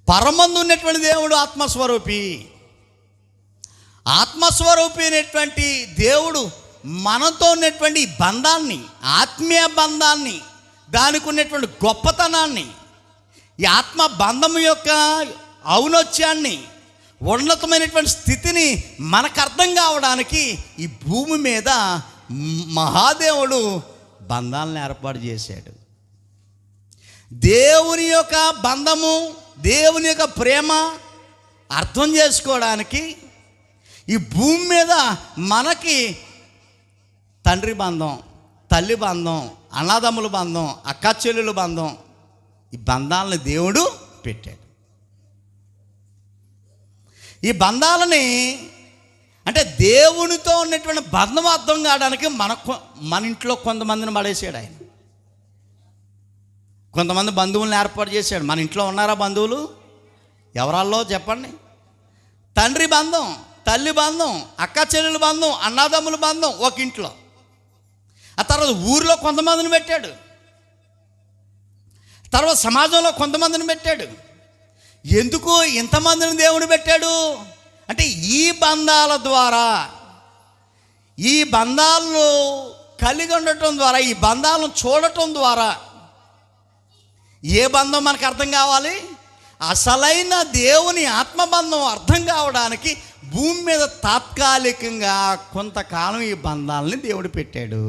పరమందు ఉన్నటువంటి దేవుడు ఆత్మస్వరూపి. ఆత్మస్వరూపి అనేటువంటి దేవుడు మనతో ఉన్నటువంటి బంధాన్ని, ఆత్మీయ బంధాన్ని, దానికి ఉన్నటువంటి గొప్పతనాన్ని, ఈ ఆత్మ బంధం యొక్క ఔన్నత్యాన్ని, ఉన్నతమైనటువంటి స్థితిని మనకు అర్థం కావడానికి ఈ భూమి మీద మహాదేవుడు బంధాలను ఏర్పాటు చేశాడు. దేవుని యొక్క బంధము, దేవుని యొక్క ప్రేమ అర్థం చేసుకోవడానికి ఈ భూమి మీద మనకి తండ్రి బంధం, తల్లి బంధం, అన్నదమ్ముల బంధం, అక్క చెల్లెల బంధం, ఈ బంధాలను దేవుడు పెట్టాడు. ఈ బంధాలని అంటే దేవునితో ఉన్నటువంటి బంధం అర్థం కావడానికి మన ఇంట్లో కొంతమందిని పడేసాడు ఆయన. కొంతమంది బంధువులను ఏర్పాటు చేశాడు. మన ఇంట్లో ఉన్నారా బంధువులు? ఎవరాల్లో చెప్పండి. తండ్రి బంధం, తల్లి బంధం, అక్క చెల్లెల బంధం, అన్నదమ్ముల బంధం ఒక ఇంట్లో. ఆ తర్వాత ఊరిలో కొంతమందిని పెట్టాడు, తర్వాత సమాజంలో కొంతమందిని పెట్టాడు. ఎందుకు ఇంతమందిని దేవుడు పెట్టాడు అంటే ఈ బంధాల ద్వారా, ఈ బంధాలను కలిగి ఉండటం ద్వారా, ఈ బంధాలను చూడటం ద్వారా ఏ బంధం మనకు అర్థం కావాలి? అసలైన దేవుని ఆత్మబంధం అర్థం కావడానికి భూమి మీద తాత్కాలికంగా కొంతకాలం ఈ బంధాలని దేవుడు పెట్టాడు.